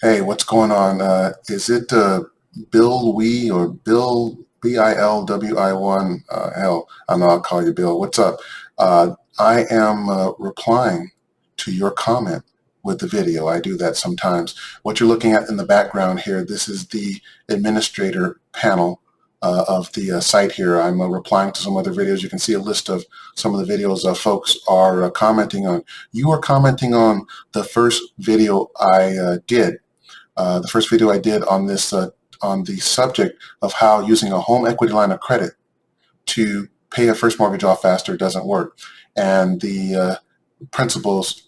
Hey, what's going on? Is it bilwi or Bill bilwi1? Hell, I know I'll call you Bill. What's up? I am replying to your comment with the video. I do that sometimes. What you're looking at in the background here, this is the administrator panel of the site here. I'm replying to some other videos. You can see a list of some of the videos folks are commenting on. You are commenting on the first video I did. The first video I did on this on the subject of how using a home equity line of credit to pay a first mortgage off faster doesn't work, and the principles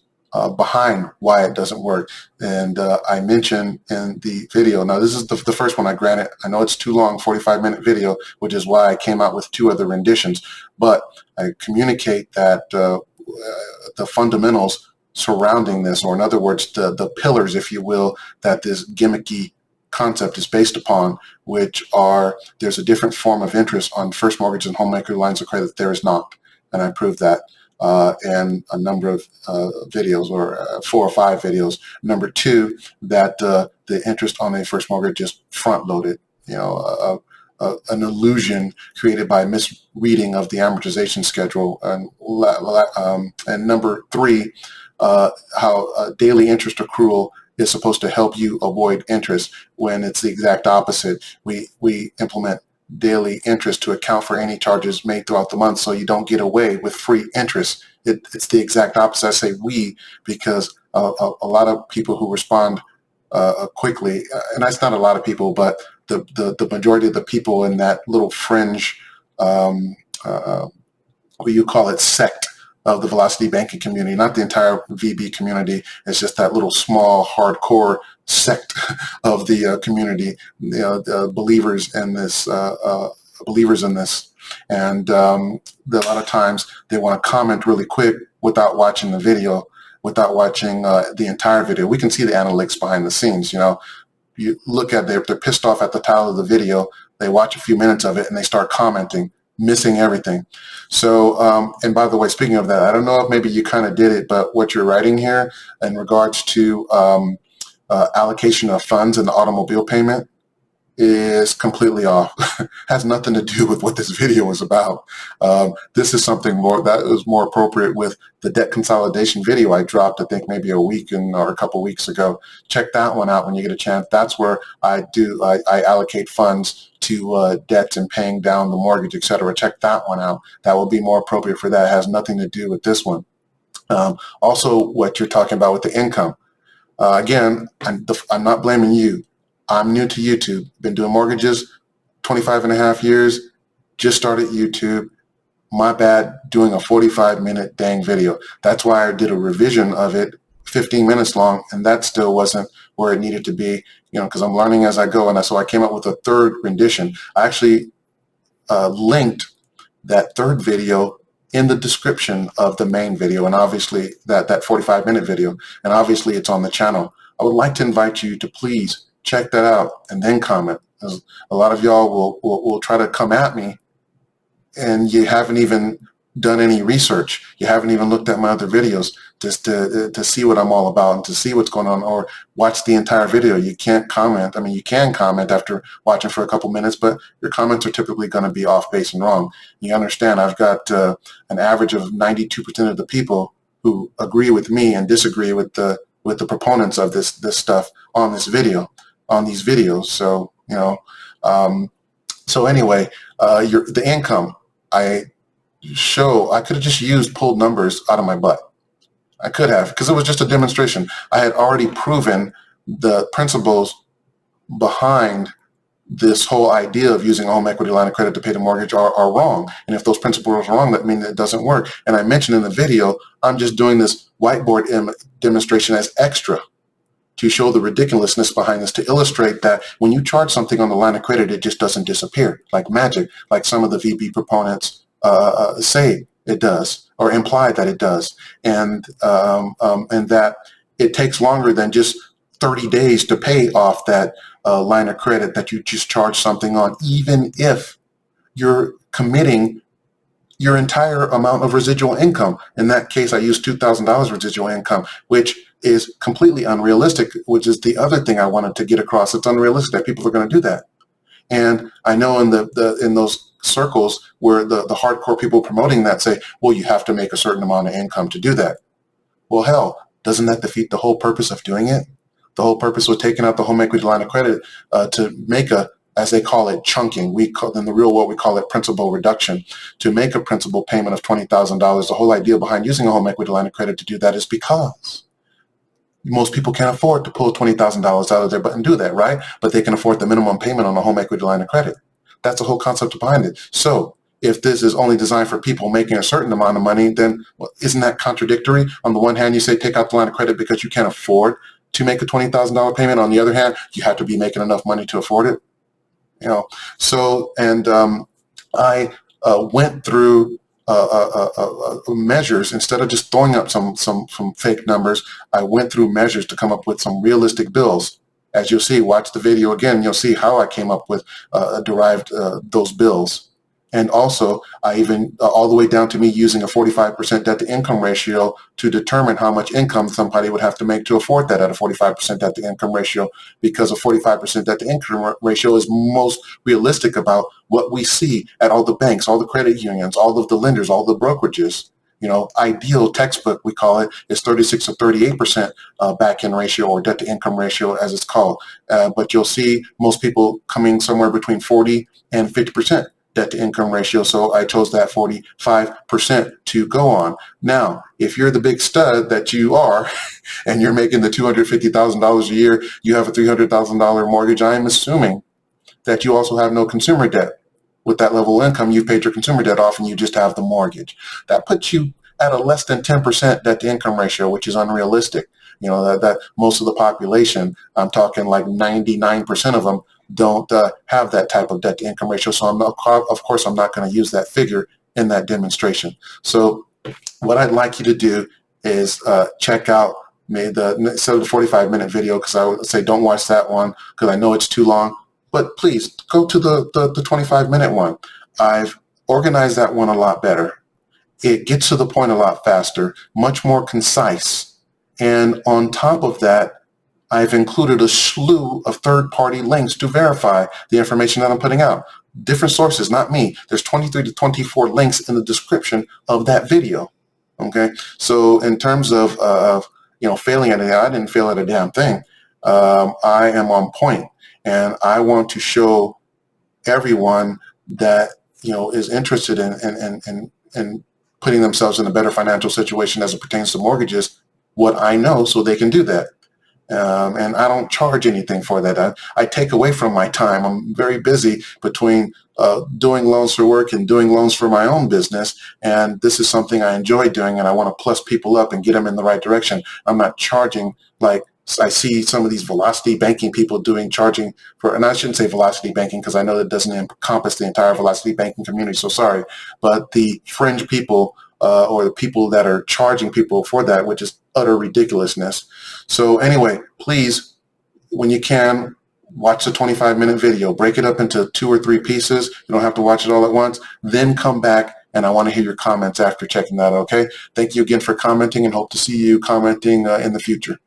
behind why it doesn't work. And I mentioned in the video, now this is the first one, I grant it, I know it's too long, 45-minute video, which is why I came out with two other renditions, but I communicate that the fundamentals surrounding this, or in other words, the pillars, if you will, that this gimmicky concept is based upon, which are there's a different form of interest on first mortgage and home equity lines of credit. There is not, and I proved that in a number of videos, or 4 or 5 videos. Number two, that the interest on a first mortgage is front loaded. You know, an illusion created by misreading of the amortization schedule. And number three, how daily interest accrual is supposed to help you avoid interest, when it's the exact opposite. We implement daily interest to account for any charges made throughout the month, so you don't get away with free interest. It's the exact opposite. I say we because a lot of people who respond quickly, and that's not a lot of people, but the majority of the people in that little fringe, what you call it, sect of the velocity banking community, not the entire VB community. It's just that little small hardcore sect of the community, you know, the believers in this, and a lot of times they want to comment really quick without watching the video, without watching the entire video. We can see the analytics behind the scenes. You know, you look at they're pissed off at the title of the video, they watch a few minutes of it, and they start commenting, missing everything. So, and by the way, speaking of that, I don't know if maybe you kind of did it, but what you're writing here in regards to allocation of funds in the automobile payment is completely off. Has nothing to do with what this video is about. This is something more that is more appropriate with the debt consolidation video I dropped, I think maybe a week or a couple weeks ago. Check that one out when you get a chance. That's where I allocate funds to debts and paying down the mortgage, etc. Check that one out. That will be more appropriate for that. It has nothing to do with this one. Also, what you're talking about with the income. Again, I'm not blaming you. I'm new to YouTube, been doing mortgages 25 and a half years, just started YouTube. My bad doing a 45-minute dang video. That's why I did a revision of it, 15 minutes long, and that still wasn't where it needed to be, you know, because I'm learning as I go. And so I came up with a third rendition. I actually linked that third video in the description of the main video, and obviously that 45-minute video, and obviously it's on the channel. I would like to invite you to please check that out and then comment. A lot of y'all will try to come at me, and you haven't even done any research. You haven't even looked at my other videos just to see what I'm all about and to see what's going on, or watch the entire video. You can't comment. I mean, you can comment after watching for a couple minutes, but your comments are typically going to be off base and wrong. You understand, I've got an average of 92% of the people who agree with me and disagree with the proponents of this stuff on this video, on these videos. So, you know, so anyway, the income, I could have just used pulled numbers out of my butt. I could have, because it was just a demonstration. I had already proven the principles behind this whole idea of using a home equity line of credit to pay the mortgage are wrong. And if those principles are wrong, that means it doesn't work. And I mentioned in the video, I'm just doing this whiteboard demonstration as extra to show the ridiculousness behind this, to illustrate that when you charge something on the line of credit, it just doesn't disappear like magic, like some of the VB proponents say it does, or imply that it does, and that it takes longer than just 30 days to pay off that line of credit that you just charged something on, even if you're committing your entire amount of residual income. In that case, I used $2,000 residual income, which is completely unrealistic, which is the other thing I wanted to get across. It's unrealistic that people are going to do that. And I know in those circles where the hardcore people promoting that say, well, you have to make a certain amount of income to do that. Well, hell, doesn't that defeat the whole purpose of doing it? The whole purpose of taking out the home equity line of credit to make a, as they call it, chunking. In the real world, we call it principal reduction. To make a principal payment of $20,000, the whole idea behind using a home equity line of credit to do that is because most people can't afford to pull $20,000 out of their butt and do that, right? But they can afford the minimum payment on a home equity line of credit. That's the whole concept behind it. So if this is only designed for people making a certain amount of money, then isn't that contradictory? On the one hand, you say take out the line of credit because you can't afford to make a $20,000 payment. On the other hand, you have to be making enough money to afford it. You know, so, and I went through measures. Instead of just throwing up some fake numbers, I went through measures to come up with some realistic bills. As you'll see, watch the video again, you'll see how I came up with derived those bills. And also, I even, all the way down to me using a 45% debt to income ratio to determine how much income somebody would have to make to afford that at a 45% debt to income ratio, because a 45% debt to income ratio is most realistic about what we see at all the banks, all the credit unions, all of the lenders, all the brokerages. You know, ideal textbook, we call it, is 36 or 38% back-end ratio, or debt to income ratio as it's called. But you'll see most people coming somewhere between 40 and 50% debt to income ratio. So I chose that 45% to go on. Now, if you're the big stud that you are and you're making the $250,000 a year, you have a $300,000 mortgage, I am assuming that you also have no consumer debt. With that level of income, you've paid your consumer debt off and you just have the mortgage. That puts you at a less than 10% debt to income ratio, which is unrealistic. You know, that most of the population, I'm talking like 99% of them, don't have that type of debt to income ratio. So of course, I'm not going to use that figure in that demonstration. So what I'd like you to do is check out instead of the 45-minute video, because I would say don't watch that one because I know it's too long, but please go to the 25-minute one. I've organized that one a lot better. It gets to the point a lot faster, much more concise. And on top of that, I've included a slew of third-party links to verify the information that I'm putting out. Different sources, not me. There's 23 to 24 links in the description of that video. Okay, so in terms of you know, failing at it, I didn't fail at a damn thing. I am on point, and I want to show everyone that, you know, is interested in putting themselves in a better financial situation as it pertains to mortgages, what I know, so they can do that. And I don't charge anything for that. I take away from my time. I'm very busy between doing loans for work and doing loans for my own business, and this is something I enjoy doing, and I want to plus people up and get them in the right direction. I'm not charging like I see some of these velocity banking people charging for, and I shouldn't say velocity banking because I know that doesn't encompass the entire velocity banking community, so sorry, but the fringe people or the people that are charging people for that, which is utter ridiculousness. So anyway, please, when you can, watch the 25-minute video. Break it up into 2 or 3 pieces. You don't have to watch it all at once. Then come back, and I want to hear your comments after checking that, okay? Thank you again for commenting, and hope to see you commenting in the future.